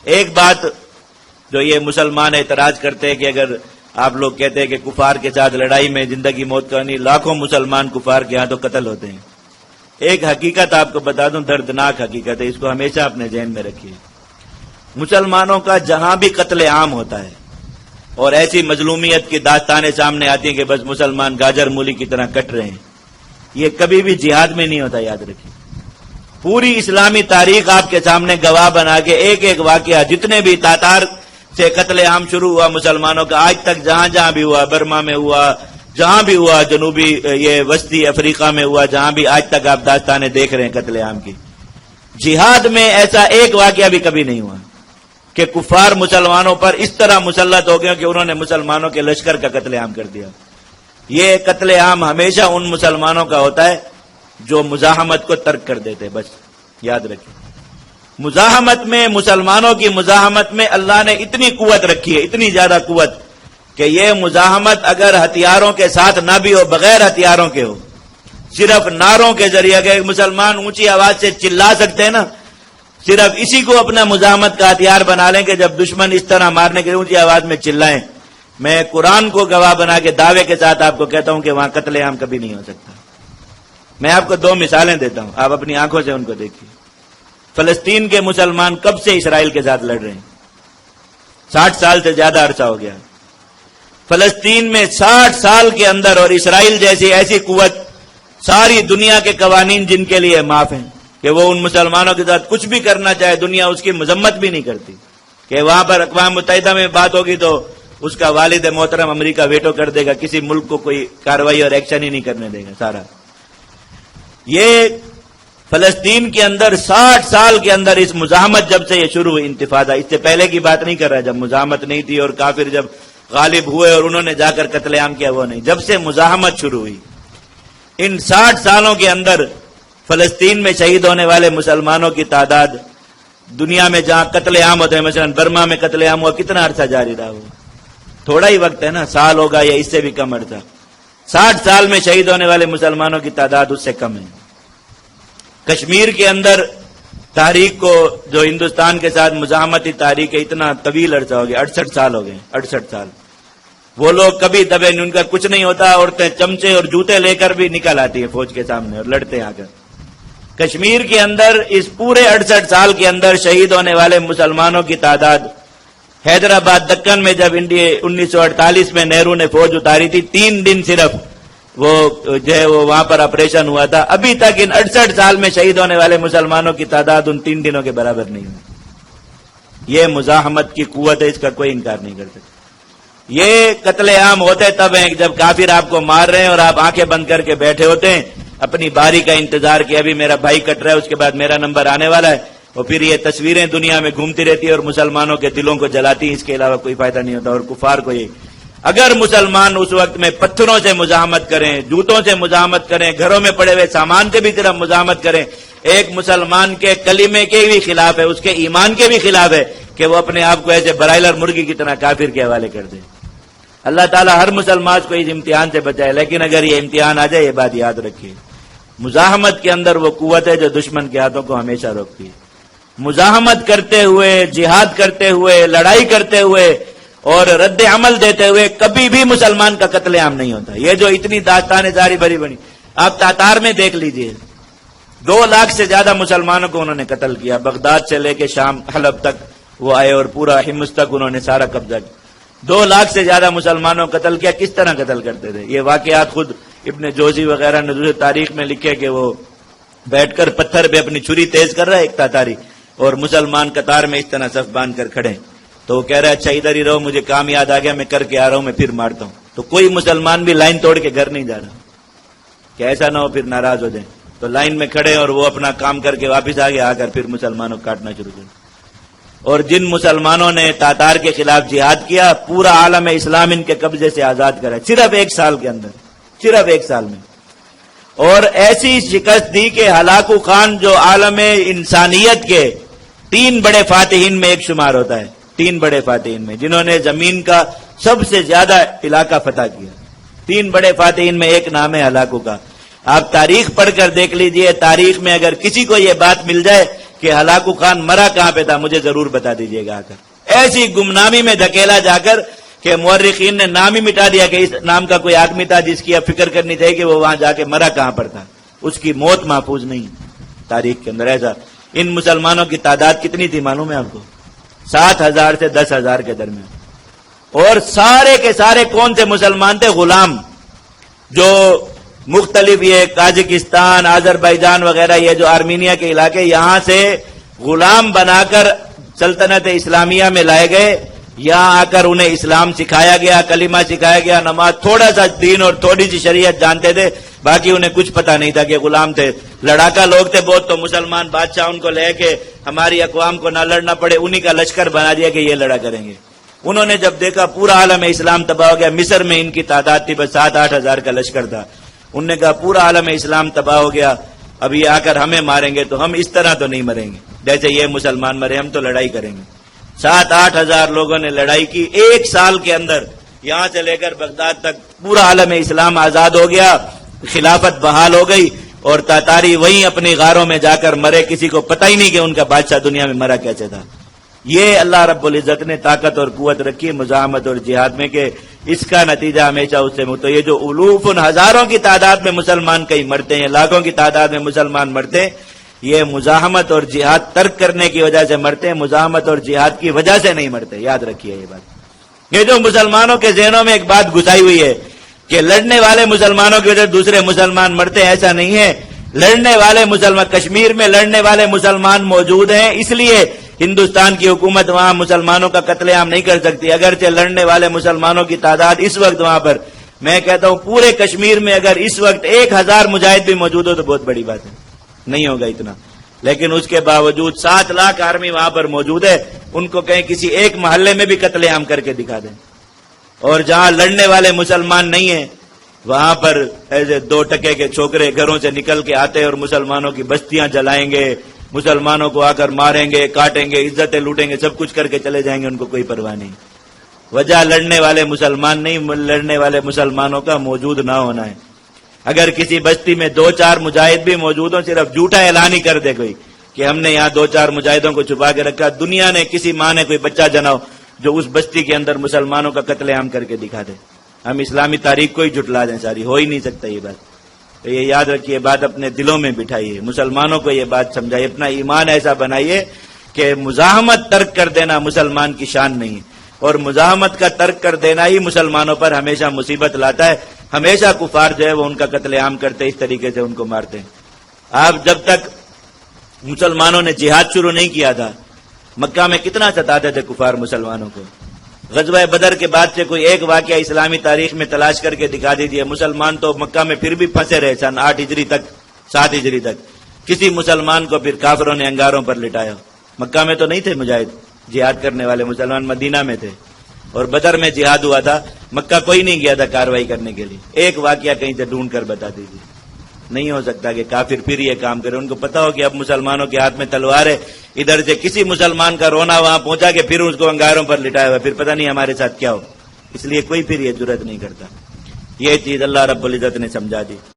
ایک بات جو یہ مسلمان اعتراض کرتے ہیں کہ اگر آپ لوگ کہتے ہیں کہ کفار کے ساتھ لڑائی میں زندگی موت کا نہیں، لاکھوں مسلمان کفار کے ہاں تو قتل ہوتے ہیں۔ ایک حقیقت آپ کو بتا دوں، دردناک حقیقت ہے، اس کو ہمیشہ اپنے ذہن میں رکھیے۔ مسلمانوں کا جہاں بھی قتل عام ہوتا ہے اور ایسی مظلومیت کی داستانیں سامنے آتی ہیں کہ بس مسلمان گاجر مولی کی طرح کٹ رہے ہیں، یہ کبھی بھی جہاد میں نہیں ہوتا، یاد رکھیے۔ پوری اسلامی تاریخ آپ کے سامنے گواہ بنا کے ایک ایک واقعہ، جتنے بھی تاتار سے قتل عام شروع ہوا مسلمانوں کا آج تک جہاں جہاں بھی ہوا، برما میں ہوا، جہاں بھی ہوا، جنوبی یہ وسطی افریقہ میں ہوا، جہاں بھی آج تک آپ داستانیں دیکھ رہے ہیں قتل عام کی، جہاد میں ایسا ایک واقعہ بھی کبھی نہیں ہوا کہ کفار مسلمانوں پر اس طرح مسلط ہو گئے کہ انہوں نے مسلمانوں کے لشکر کا قتل عام کر دیا۔ یہ قتل عام ہمیشہ ان مسلمانوں کا ہوتا ہے جو مزاحمت کو ترک کر دیتے، بس یاد رکھیں۔ مزاحمت میں، مسلمانوں کی مزاحمت میں اللہ نے اتنی قوت رکھی ہے، اتنی زیادہ قوت کہ یہ مزاحمت اگر ہتھیاروں کے ساتھ نہ بھی ہو، بغیر ہتھیاروں کے ہو، صرف نعروں کے ذریعے، اگر مسلمان اونچی آواز سے چلا سکتے ہیں نا، صرف اسی کو اپنا مزاحمت کا ہتھیار بنا لیں کہ جب دشمن اس طرح مارنے کے لیے اونچی آواز میں چلائیں۔ میں قرآن کو گواہ بنا کے دعوے کے ساتھ آپ کو کہتا ہوں کہ وہاں قتل عام کبھی نہیں ہو سکتا۔ میں آپ کو 2 مثالیں دیتا ہوں، آپ اپنی آنکھوں سے ان کو دیکھیے۔ فلسطین کے مسلمان کب سے اسرائیل کے ساتھ لڑ رہے ہیں؟ 60 سال سے زیادہ عرصہ ہو گیا۔ فلسطین میں 60 سال کے اندر، اور اسرائیل جیسی ایسی قوت، ساری دنیا کے قوانین جن کے لیے معاف ہیں کہ وہ ان مسلمانوں کے ساتھ کچھ بھی کرنا چاہے، دنیا اس کی مذمت بھی نہیں کرتی، کہ وہاں پر اقوام متحدہ میں بات ہوگی تو اس کا والد محترم امریکہ ویٹو کر دے گا، کسی ملک کو کوئی کارروائی اور ایکشن ہی نہیں کرنے دے گا سارا۔ یہ فلسطین کے اندر 60 سال کے اندر اس مزاحمت جب سے یہ شروع ہوئی انتفاضہ، اس سے پہلے کی بات نہیں کر رہا جب مزاحمت نہیں تھی اور کافر جب غالب ہوئے اور انہوں نے جا کر قتل عام کیا، وہ نہیں، جب سے مزاحمت شروع ہوئی ان 60 سالوں کے اندر فلسطین میں شہید ہونے والے مسلمانوں کی تعداد، دنیا میں جہاں قتل عام ہوتے ہیں، مثلا برما میں قتل عام ہوا، کتنا عرصہ جاری رہا؟ وہ تھوڑا ہی وقت ہے نا، سال ہوگا یا اس سے بھی کم عرصہ۔ 60 سال میں شہید ہونے والے مسلمانوں کی تعداد اس سے کم ہے۔ کشمیر کے اندر تاریخ کو، جو ہندوستان کے ساتھ مزاحمتی تاریخ ہے، اتنا طویل عرصہ ہو گیا، 68 سال ہو گئے، 68 سال۔ وہ لوگ کبھی دبے نہیں، ان کا کچھ نہیں ہوتا، عورتیں چمچے اور جوتے لے کر بھی نکل آتی ہیں فوج کے سامنے اور لڑتے ہیں آ کر۔ کشمیر کے اندر اس پورے 68 سال کے اندر شہید ہونے والے مسلمانوں کی تعداد، حیدرآباد دکن میں جب 1948 میں نہرو نے فوج اتاری تھی، 3 دن صرف وہ جو ہے وہ وہاں پر آپریشن ہوا تھا، ابھی تک ان 68 سال میں شہید ہونے والے مسلمانوں کی تعداد ان 3 دنوں کے برابر نہیں ہوئی۔ یہ مزاحمت کی قوت ہے، اس کا کوئی انکار نہیں کر سکتا۔ یہ قتل عام ہوتے تب ہیں جب کافر آپ کو مار رہے ہیں اور آپ آنکھیں بند کر کے بیٹھے ہوتے ہیں اپنی باری کا انتظار کہ ابھی میرا بھائی کٹ رہا ہے، اس کے بعد میرا نمبر آنے والا ہے، اور پھر یہ تصویریں دنیا میں گھومتی رہتی ہے اور مسلمانوں کے دلوں کو جلاتی ہیں، اس کے علاوہ کوئی فائدہ نہیں ہوتا۔ اور کفار کو یہ، اگر مسلمان اس وقت میں پتھروں سے مزاحمت کریں، جوتوں سے مزاحمت کریں، گھروں میں پڑے ہوئے سامان سے بھی صرف مزاحمت کریں، ایک مسلمان کے کلمے کے بھی خلاف ہے، اس کے ایمان کے بھی خلاف ہے کہ وہ اپنے آپ کو ایسے برائلر مرغی کی طرح کافر کے حوالے کر دے۔ اللہ تعالیٰ ہر مسلمان کو اس امتحان سے بچائے، لیکن اگر یہ امتحان آ جائے، یہ بات یاد رکھیے، مزاحمت کے اندر وہ قوت ہے جو دشمن کے ہاتھوں کو ہمیشہ روکتی ہے۔ مزاحمت کرتے ہوئے، جہاد کرتے ہوئے، لڑائی کرتے ہوئے اور رد عمل دیتے ہوئے کبھی بھی مسلمان کا قتل عام نہیں ہوتا۔ یہ جو اتنی داستانیں ساری بھری بنی، آپ تاتار میں دیکھ لیجئے، 2 لاکھ سے زیادہ مسلمانوں کو انہوں نے قتل کیا، بغداد سے لے کے شام حلب تک وہ آئے اور پورا حمص تک انہوں نے سارا قبضہ کیا۔ 2 لاکھ سے زیادہ مسلمانوں کو قتل کیا۔ کس طرح قتل کرتے تھے؟ یہ واقعات خود ابن جوزی وغیرہ نے دوسری تاریخ میں لکھے کہ وہ بیٹھ کر پتھر پہ اپنی چھری تیز کر رہا ہے ایک تاتاری، اور مسلمان قطار میں اس طرح صف باندھ کر کھڑے، تو وہ کہہ رہا ہے اچھا ادھر ہی رہو، مجھے کام یاد آ گیا، میں کر کے آ رہا ہوں، میں پھر مارتا ہوں۔ تو کوئی مسلمان بھی لائن توڑ کے گھر نہیں جا رہا کہ ایسا نہ ہو پھر ناراض ہو جائیں، تو لائن میں کھڑے اور وہ اپنا کام کر کے واپس آ کر پھر مسلمانوں کو کاٹنا شروع کر۔ اور جن مسلمانوں نے تاتار کے خلاف جہاد کیا، پورا عالم اسلام ان کے قبضے سے آزاد کرا، صرف 1 سال کے اندر، صرف 1 سال میں۔ اور ایسی شکست دی کہ ہلاکو خان جو عالم انسانیت کے 3 بڑے فاتحین میں ایک شمار ہوتا ہے، 3 بڑے فاتحین میں، جنہوں نے زمین کا سب سے زیادہ علاقہ فتح کیا، 3 بڑے فاتحین میں ایک نام ہے ہلاکو کا۔ آپ تاریخ پڑھ کر دیکھ لیجئے، تاریخ میں اگر کسی کو یہ بات مل جائے کہ کہ ہلاکو خان مرا کہاں پہ تھا مجھے ضرور بتا دیجیے گا آ کر. ایسی گمنامی میں دھکیلا جا کر کہ مورخین نے نام ہی مٹا دیا کہ اس نام کا کوئی آدمی تھا جس کی اب فکر کرنی چاہیے کہ وہ وہاں جا کے مرا کہاں پر تھا. اس کی موت محفوظ نہیں تاریخ کے اندر. ایسا ان مسلمانوں کی تعداد کتنی تھی معلوم ہے آپ کو؟ 7,000 سے 10,000 کے درمیان. اور سارے کے سارے کون سے مسلمان تھے؟ غلام. جو مختلف یہ تاجکستان، آذربائیجان وغیرہ یہ جو آرمینیا کے علاقے یہاں سے غلام بنا کر سلطنت اسلامیہ میں لائے گئے. یہاں آ کر انہیں اسلام سکھایا گیا، کلمہ سکھایا گیا، نماز، تھوڑا سا دین اور تھوڑی سی شریعت جانتے تھے، باقی انہیں کچھ پتا نہیں تھا کہ غلام تھے. لڑاکا لوگ تھے بہت، تو مسلمان بادشاہ ان کو لے کے ہماری اقوام کو نہ لڑنا پڑے انہی کا لشکر بنا دیا کہ یہ لڑا کریں گے. انہوں نے جب دیکھا پورا عالم اسلام تباہ ہو گیا، مصر میں ان کی تعداد تھی بس 7-8 ہزار کا لشکر تھا. انہوں نے کہا پورا عالم اسلام تباہ ہو گیا، اب یہ آ کر ہمیں ماریں گے تو ہم اس طرح تو نہیں مریں گے جیسے یہ مسلمان مرے، ہم تو لڑائی کریں گے. 7-8 ہزار لوگوں نے لڑائی کی. 1 سال کے اندر یہاں سے لے کر بغداد تک پورا عالم اسلام آزاد ہو گیا، خلافت بحال ہو گئی، اور تاتاری وہیں اپنی غاروں میں جا کر مرے. کسی کو پتہ ہی نہیں کہ ان کا بادشاہ دنیا میں مرا کیسے تھا. یہ اللہ رب العزت نے طاقت اور قوت رکھی مزاحمت اور جہاد میں کہ اس کا نتیجہ ہمیشہ اس سے تو یہ جو الوف ہزاروں کی تعداد میں مسلمان کہیں مرتے ہیں، لاکھوں کی تعداد میں مسلمان مرتے ہیں، یہ مزاحمت اور جہاد ترک کرنے کی وجہ سے مرتے ہیں، مزاحمت اور جہاد کی وجہ سے نہیں مرتے. یاد رکھیے یہ بات. یہ جو مسلمانوں کے ذہنوں میں ایک بات گھسائی ہوئی ہے کہ لڑنے والے مسلمانوں کی وجہ سے دوسرے مسلمان مرتے ہیں، ایسا نہیں ہے. لڑنے والے مسلمان، کشمیر میں لڑنے والے مسلمان موجود ہیں، اس لیے ہندوستان کی حکومت وہاں مسلمانوں کا قتل عام نہیں کر سکتی. اگرچہ لڑنے والے مسلمانوں کی تعداد اس وقت وہاں پر، میں کہتا ہوں پورے کشمیر میں اگر اس وقت 1,000 مجاہد بھی موجود ہو تو بہت بڑی بات ہے، نہیں ہوگا اتنا. لیکن اس کے باوجود 7 لاکھ آرمی وہاں پر موجود ہے، ان کو کہیں کسی ایک محلے میں بھی قتل عام کر کے دکھا دیں. اور جہاں لڑنے والے مسلمان نہیں ہیں وہاں پر ایسے 2 ٹکے کے چھوکرے گھروں سے نکل کے آتے اور مسلمانوں کی بستیاں جلائیں گے، مسلمانوں کو آ کر ماریں گے، کاٹیں گے، عزتیں لوٹیں گے، سب کچھ کر کے چلے جائیں گے، ان کو کوئی پرواہ نہیں. وجہ لڑنے والے مسلمان نہیں، لڑنے والے مسلمانوں کا موجود نہ ہونا ہے. اگر کسی بستی میں 2-4 مجاہد بھی موجود ہوں، صرف جھوٹا اعلان ہی کر دے کوئی کہ ہم نے یہاں 2-4 مجاہدوں کو چھپا کے رکھا، دنیا نے کسی ماں نے کوئی بچہ جناؤ جو اس بستی کے اندر مسلمانوں کا قتل عام کر کے دکھا دے. ہم اسلامی تاریخ کو ہی جھٹلا دیں ساری، ہو ہی نہیں سکتا یہ بات. تو یہ یاد رکھیے، بات اپنے دلوں میں بٹھائیے، مسلمانوں کو یہ بات سمجھائیے، اپنا ایمان ایسا بنائیے کہ مزاحمت ترک کر دینا مسلمان کی شان نہیں، اور مزاحمت کا ترک کر دینا ہی مسلمانوں پر ہمیشہ مصیبت لاتا ہے. ہمیشہ کفار جو ہے وہ ان کا قتل عام کرتے، اس طریقے سے ان کو مارتے ہیں. آپ جب تک مسلمانوں نے جہاد شروع نہیں کیا تھا، مکہ میں کتنا ستاتے تھے کفار مسلمانوں کو. غزوہ بدر کے بعد سے کوئی ایک واقعہ اسلامی تاریخ میں تلاش کر کے دکھا دیجیے. مسلمان تو مکہ میں پھر بھی پھنسے رہے سن 8 ہجری تک، 7 ہجری تک. کسی مسلمان کو پھر کافروں نے انگاروں پر لٹایا. مکہ میں تو نہیں تھے مجاہد جہاد کرنے والے، مسلمان مدینہ میں تھے، اور بدر میں جہاد ہوا تھا. مکہ کوئی نہیں گیا تھا کاروائی کرنے کے لیے. ایک واقعہ کہیں سے ڈھونڈ کر بتا دیجیے. نہیں ہو سکتا کہ کافر پھر یہ کام کرے. ان کو پتا ہو کہ اب مسلمانوں کے ہاتھ میں تلوار ہے، ادھر سے کسی مسلمان کا رونا وہاں پہنچا کہ پھر اس کو انگاروں پر لٹایا ہوا، پھر پتہ نہیں ہمارے ساتھ کیا ہو. اس لیے کوئی پھر یہ جرأت نہیں کرتا. یہ چیز اللہ رب العزت نے سمجھا دی.